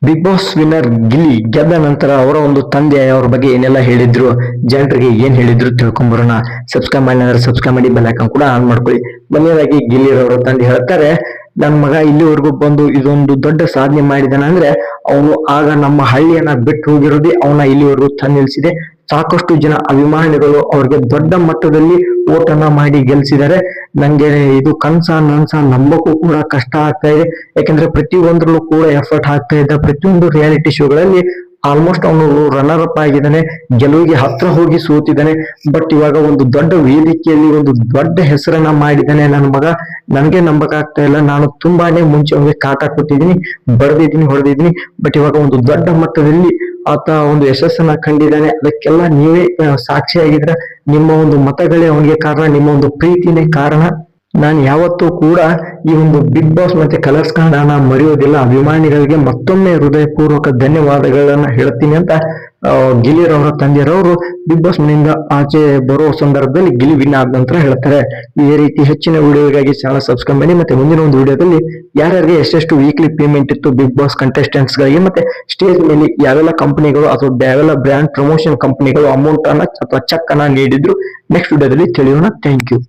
Big boss winner Gilli ಗೆದ್ದ ನಂತರ ಅವರ ಒಂದು ತಂದೆ ಅವ್ರ ಬಗ್ಗೆ ಏನೆಲ್ಲ ಹೇಳಿದ್ರು, ಜನರಿಗೆ ಏನ್ ಹೇಳಿದ್ರು ತಿಳ್ಕೊಂಬರೋಣ. ಸಬ್ಸ್ಕ್ರೈಬ್ ಮಾಡಿ ಅಂದ್ರೆ ಸಬ್ಸ್ಕ್ರೈಬ್ ಮಾಡಿ, ಬೆಲ್ ಐಕಾನ್ ಕೂಡ ಆನ್ ಮಾಡ್ಕೊಳ್ಳಿ. ಮೊದಲನೇದಾಗಿ ಗಿಲ್ಲಿ ಅವರ ತಂದೆ ಹೇಳ್ತಾರೆ, ನನ್ ಮಗ ಇಲ್ಲಿವರೆಗೂ ಬಂದು ಇದೊಂದು ದೊಡ್ಡ ಸಾಧನೆ ಮಾಡಿದಾನ ಅಂದ್ರೆ ಅವನು ಆಗ ನಮ್ಮ ಹಳ್ಳಿಯನ್ನ ಬಿಟ್ಟು ಹೋಗಿರೋದೇ ಅವನ ಇಲ್ಲಿವರೆಗೂ ತಂದು ನಿಲ್ಸಿದೆ. ಸಾಕಷ್ಟು ಜನ ಅಭಿಮಾನಿಗಳು ಅವ್ರಿಗೆ ದೊಡ್ಡ ಮಟ್ಟದಲ್ಲಿ ಓಟನ್ನ ಮಾಡಿ ಗೆಲ್ಸಿದ್ದಾರೆ. ನಂಗೆ ಇದು ಕನ್ಸ ನನ್ಸ ನಂಬಕ್ಕೂ ಕೂಡ ಕಷ್ಟ ಆಗ್ತಾ ಇದೆ. ಯಾಕಂದ್ರೆ ಪ್ರತಿಯೊಂದ್ರಲ್ಲೂ ಕೂಡ ಎಫರ್ಟ್ ಹಾಕ್ತಾ ಇದ್ದ. ಪ್ರತಿಯೊಂದು ರಿಯಾಲಿಟಿ ಶೋಗಳಲ್ಲಿ ಆಲ್ಮೋಸ್ಟ್ ಅವನು ರನ್ನರ್ ಅಪ್ ಆಗಿದ್ದಾನೆ, ಗೆಲುವಿಗೆ ಹತ್ರ ಹೋಗಿ ಸೋತಿದ್ದಾನೆ. ಬಟ್ ಇವಾಗ ಒಂದು ದೊಡ್ಡ ವೇದಿಕೆಯಲ್ಲಿ ಒಂದು ದೊಡ್ಡ ಹೆಸರನ್ನ ಮಾಡಿದ್ದಾನೆ ನನ್ನ ಮಗ. ನನ್ಗೆ ನಂಬಕ್ ಆಗ್ತಾ ಇಲ್ಲ. ನಾನು ತುಂಬಾನೇ ಮುಂಚೆ ಅವನಿಗೆ ಕಾಟ ಕೊಟ್ಟಿದ್ದೀನಿ, ಹೊಡೆದಿದ್ದೀನಿ. ಬಟ್ ಇವಾಗ ಒಂದು ದೊಡ್ಡ ಮಟ್ಟದಲ್ಲಿ ಆತ ಒಂದು ಯಶಸ್ಸನ್ನ ಕಂಡಿದ್ದಾನೆ. ಅದಕ್ಕೆಲ್ಲ ನೀವೇ ಸಾಕ್ಷಿಯಾಗಿದ್ರೆ, ನಿಮ್ಮ ಒಂದು ಮತಗಳೇ ಅವನಿಗೆ ಕಾರಣ, ನಿಮ್ಮ ಒಂದು ಪ್ರೀತಿನೇ ಕಾರಣ. ನಾನು ಯಾವತ್ತೂ ಕೂಡ ಈ ಒಂದು ಬಿಗ್ ಬಾಸ್ ಮತ್ತೆ ಕಲರ್ಸ್ ಕನ್ನಡನ ಮರೆಯೋದಿಲ್ಲ. ಅಭಿಮಾನಿಗಳಿಗೆ ಮತ್ತೊಮ್ಮೆ ಹೃದಯಪೂರ್ವಕ ಧನ್ಯವಾದಗಳನ್ನ ಹೇಳ್ತೀನಿ ಅಂತ ಗಿಲ್ಲಿರವರ ತಂದೆಯರವರು ಬಿಗ್ ಬಾಸ್ ಮನೆಯಿಂದ ಆಚೆ ಬರೋ ಸಂದರ್ಭದಲ್ಲಿ ಗಿಲ್ಲಿ ವಿನ್ ಆದ ನಂತರ ಹೇಳ್ತಾರೆ. ಈ ರೀತಿ ಹೆಚ್ಚಿನ ವಿಡಿಯೋಗಾಗಿ ಚಾನಲ್ ಸಬ್ಸ್ಕ್ರೈಬ್ ಮಾಡಿ. ಮತ್ತೆ ಮುಂದಿನ ಒಂದು ವಿಡಿಯೋದಲ್ಲಿ ಯಾರ್ಯಾರಿಗೆ ಎಷ್ಟೆಷ್ಟು ವೀಕ್ಲಿ ಪೇಮೆಂಟ್ ಇತ್ತು ಬಿಗ್ ಬಾಸ್ ಕಂಟೆಸ್ಟೆಂಟ್ಸ್ ಗಳಿಗೆ, ಮತ್ತೆ ಸ್ಟೇಜ್ ಮೇಲೆ ಯಾವೆಲ್ಲ ಕಂಪನಿಗಳು ಅಥವಾ ಯಾವೆಲ್ಲ ಬ್ರ್ಯಾಂಡ್ ಪ್ರಮೋಷನ್ ಕಂಪನಿಗಳು ಅಮೌಂಟ್ ಅನ್ನ ಅಥವಾ ಚೆಕ್ ಅನ್ನ ನೀಡಿದ್ರು, ನೆಕ್ಸ್ಟ್ ವಿಡಿಯೋದಲ್ಲಿ ತಿಳಿಯೋಣ. Thank you.